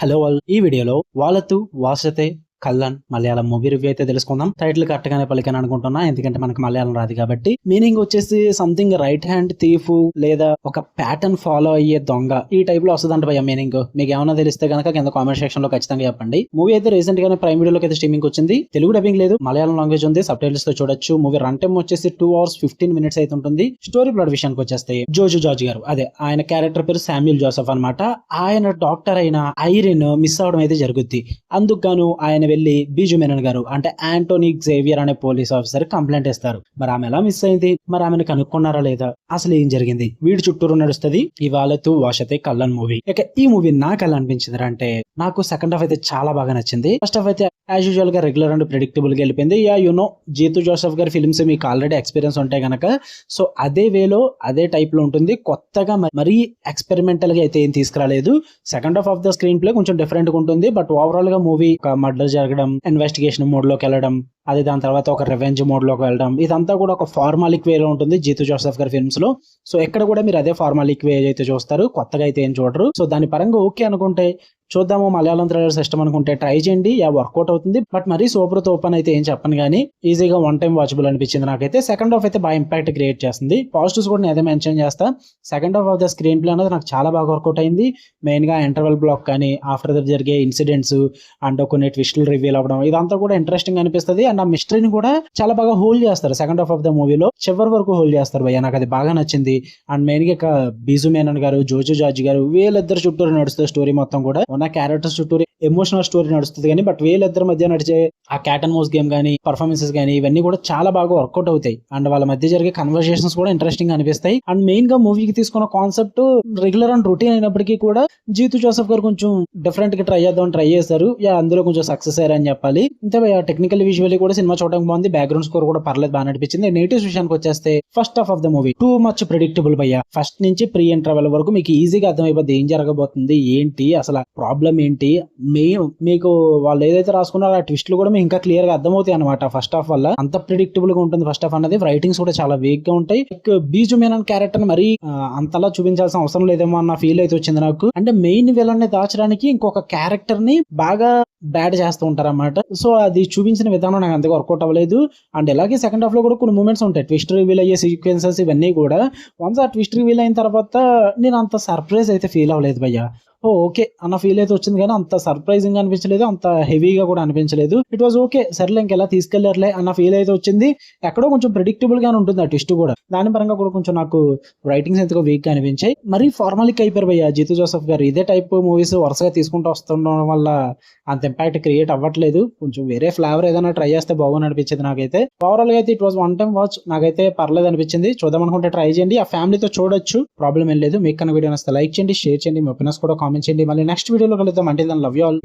Hello all, ఈ వీడియోలో వాళ్ళతో వాసతే కల్లన్ మలయాళం మూవీ రివ్యూ అయితే తెలుసుకుందాం. టైటిల్ కరెక్ట్ గానే పలికాను అనుకుంటున్నా, ఎందుకంటే మనకు మలయాళం రాదు కాబట్టి. మీనింగ్ వచ్చేసి సంథింగ్ రైట్ హ్యాండ్ థీఫ్ లేదా ఒక ప్యాటర్న్ ఫాలో అయ్యే దొంగ, ఈ టైప్ లో వస్తుందంట భయ్య మీనింగ్. మీకు ఏమైనా తెలిస్తే కనుక కింద కామెంట్ సెక్షన్ లో ఖచ్చితంగా చెప్పండి. మూవీ అయితే రీసెంట్ గానే ప్రైమ్ వీడియోలోకి అయితే స్ట్రీమింగ్ వచ్చింది. తెలుగు డబ్బింగ్ లేదు, మలయాళం లాంగ్వేజ్ ఉంది, సబ్ టైటిల్స్ తో చూడొచ్చు. మూవీ రన్ టైం వచ్చేసి 2 hours 15 minutes అయితే ఉంటుంది. స్టోరీ ప్లాట్ విషయానికి వచ్చేస్తే జోజు జార్జ్ గారు, అదే ఆయన క్యారెక్టర్ పేరు శామ్యూల్ జోసెఫ్ అనమాట. ఆయన డాక్టర్ అయిన ఐరిన్ మిస్ అవడం అయితే జరుగుద్ది. అందుకు గాను ఆయన వెళ్లి బీజు మెనన్ గారు అంటే ఆంటోనీ జేవియర్ అనే పోలీస్ ఆఫీసర్ కంప్లైంట్ ఇస్తారు. మరి ఆమె ఎలా మిస్ అయింది, మరి ఆమెను కనుక్కున్నారా లేదా, అసలు ఏం జరిగింది, వీడి చుట్టూరు నడుస్తుంది ఇవాళతో వాషతే కల్లన్ మూవీ. ఇక ఈ మూవీ నాకు ఎలా అనిపించింది అంటే, నాకు సెకండ్ హాఫ్ అయితే చాలా బాగా నచ్చింది. ఫస్ట్ హాఫ్ అయితే యాజ్ యూజువల్ గా రెగ్యులర్ అండ్ ప్రెడిక్టబుల్ గా వెళ్ళిపోయింది. జీతు జోసెఫ్ గారి ఫిల్మ్స్ మీకు ఆల్రెడీ ఎక్స్పీరియన్స్ ఉంటాయి కనుక, సో అదే వేలో అదే టైప్ లో ఉంటుంది. కొత్తగా మరీ ఎక్స్పెరిమెంటల్ గా అయితే ఏం తీసుకురాలేదు. Second half of the screen play కొంచెం డిఫరెంట్ గా ఉంటుంది, బట్ ఓవరాల్ గా మూవీ ఒక మర్డర్ జరగడం, ఇన్వెస్టిగేషన్ మోడ్ లోకి వెళ్ళడం, అది దాని తర్వాత ఒక రివెంజ్ మోడ్ లోకి వెళ్ళడం, ఇదంతా కూడా ఒక ఫార్మాలిక్ వేలో ఉంటుంది జీతు జోసెఫ్ గారి ఫిల్మ్స్ లో. సో ఎక్కడ కూడా మీరు అదే ఫార్మాలిక్ వే అయితే చూస్తారు, కొత్తగా అయితే ఏం చూడరు. సో దాని పరంగా ఓకే అనుకుంటే చూద్దాము, మలయాళం థ్రిల్లర్ సిస్టమ్ అనుకుంటే ట్రై చేయండి, వర్కౌట్ అవుతుంది. బట్ మరీ సూపర్ తోపన్ అయితే ఏం చెప్పను కానీ, ఈజీగా వన్ టైం వాచబుల్ అనిపించింది నాకైతే. సెకండ్ హాఫ్ అయితే బాగా ఇంపాక్ట్ క్రియేట్ చేస్తుంది. పాజిటివ్స్ కూడా నేను అదే మెన్షన్ చేస్తా. Second half of the screen play అనేది నాకు చాలా బాగా వర్కౌట్ అయింది. మెయిన్ గా ఇంటర్వెల్ బ్లాక్ కానీ, ఆఫ్టర్ దట్ జరిగే ఇన్సిడెంట్స్ అండ్ కొన్ని ట్విస్టులు రివీల్ అవ్వడం, ఇదంతా కూడా ఇంట్రెస్టింగ్ అనిపిస్తుంది. అండ్ ఆ మిస్టరీని కూడా చాలా బాగా హోల్డ్ చేస్తారు సెకండ్ హాఫ్ ఆఫ్ ద మూవీలో, చివరి వరకు హోల్డ్ చేస్తారు భయ్య. నాకు అది బాగా నచ్చింది. అండ్ మెయిన్ గా బీజు మేనన్ గారు, జోజు జార్జ్ గారు, వీళ్ళిద్దరు చుట్టూరు నడుస్తుంది స్టోరీ మొత్తం కూడా. ఉన్న క్యారెక్టర్స్ చుట్టూ ఎమోషనల్ స్టోరీ నడుస్తుంది కానీ, బట్ వీళ్ళిద్దరి మధ్య నడిచే ఆ క్యాట్ అండ్ మౌస్ గేమ్ కానీ, పర్ఫార్మెన్సెస్ కానీ, ఇవన్నీ కూడా చాలా బాగా వర్కౌట్ అవుతాయి. అండ్ వాళ్ళ మధ్య జరిగే కన్వర్సేషన్స్ కూడా ఇంట్రెస్టింగ్ అనిపిస్తాయి. అండ్ మెయిన్ గా మూవీకి తీసుకున్న కాన్సెప్ట్ రెగ్యులర్ అండ్ రొటీన్ అయినప్పటికీ కూడా జీతు జోసెఫ్ గారు కొంచెం డిఫరెంట్ గా ట్రై చేశారు. అందులో కొంచెం సక్సెస్ అయ్యారని చెప్పాలి. అంతే టెక్నికల్ విజువల్లీ కూడా సినిమా చూడడానికి బాగుంది. బ్యాక్గ్రౌండ్ స్కోర్ కూడా పర్లేదు, బాగా అనిపించింది. నెగిటివ్స్ విషయానికి వచ్చేస్తే first half of the movie too much predictable భయ్య. ఫస్ట్ నుంచి ప్రీ ఇంటర్వెల్ వరకు మీకు ఈజీగా అర్థమైపోద్ది ఏం జరగబోతుంది, ఏంటి అసలు ప్రాబ్లం ఏంటి. మీకు వాళ్ళు ఏదైతే రాసుకున్నారో ఆ ట్విస్ట్లు కూడా మీకు ఇంకా క్లియర్ గా అర్థమవుతాయి అనమాట. ఫస్ట్ హాఫ్ వల్ల అంత ప్రిడిక్టబుల్ గా ఉంటుంది ఫస్ట్ హాఫ్ అనేది. రైటింగ్స్ కూడా చాలా వీక్ గా ఉంటాయి. బీజు మేనన్ క్యారెక్టర్ మరి అంతలా చూపించాల్సిన అవసరం లేదేమో అన్న ఫీల్ అయితే వచ్చింది నాకు. అంటే మెయిన్ విలన్ ని దాచడానికి ఇంకొక క్యారెక్టర్ ని బాగా బ్యాడ్ చేస్తూ ఉంటారు అన్నమాట. సో అది చూపించిన విధానం నాకు అంతగా వర్కౌట్ అవ్వలేదు. అండ్ అలాగే సెకండ్ హాఫ్ లో కూడా కొన్ని మూమెంట్స్ ఉంటాయి, ట్విస్ట్ రివీల్ అయ్యే సీక్వెన్సెస్, ఇవన్నీ కూడా వన్స్ ఆ ట్విస్ట్ రివీల్ అయిన తర్వాత నేను అంత సర్ప్రైజ్ అయితే ఫీల్ అవ్వలేదు భయ్య. ఓకే అన్న ఫీల్ అయితే వచ్చింది కానీ అంత సర్ప్రైజింగ్ అనిపించలేదు, అంత హెవీగా కూడా అనిపించలేదు. ఇట్ వాజ్ ఓకే, సర్లే ఇంకెలా తీసుకెళ్లారులే అన్న ఫీల్ అయితే వచ్చింది. ఎక్కడో కొంచెం ప్రెడిక్టబుల్ గానే ఉంటుంది ఆ ట్విస్ట్ కూడా. దాని పరంగా కూడా కొంచెం నాకు రైటింగ్స్ ఎంతగా వీక్ గా అనిపించాయి. మరీ ఫార్మాలిక్ అయిపోయారు భయ్య జీతు జోసెఫ్ గారు. ఇదే టైప్ మూవీస్ వరుసగా తీసుకుంటూ వస్తుండడం వల్ల అంత ఇంపాక్ట్ క్రియేట్ అవ్వట్లేదు. కొంచెం వేరే ఫ్లేవర్ ఏదైనా ట్రై చేస్తే బాగుంది అనిపించింది నాకైతే. ఓవరాల్ గా అయితే it was one time watch, నాకైతే పర్లేదు అనిపించింది. చూద్దాం అనుకుంటే ట్రై చేయండి, ఆ ఫ్యామిలీతో చూడొచ్చు, ప్రాబ్లం ఏం లేదు. మీకు కన్నా వీడియో నచ్చితే లైక్ చేయండి, షేర్ చేయండి, మీ ఒపీనియన్స్ కూడా కామెంట్ చేయండి. మళ్ళీ నెక్స్ట్ వీడియోలో కలుద్దాం. అంటే లవ్ యూ ఆల్.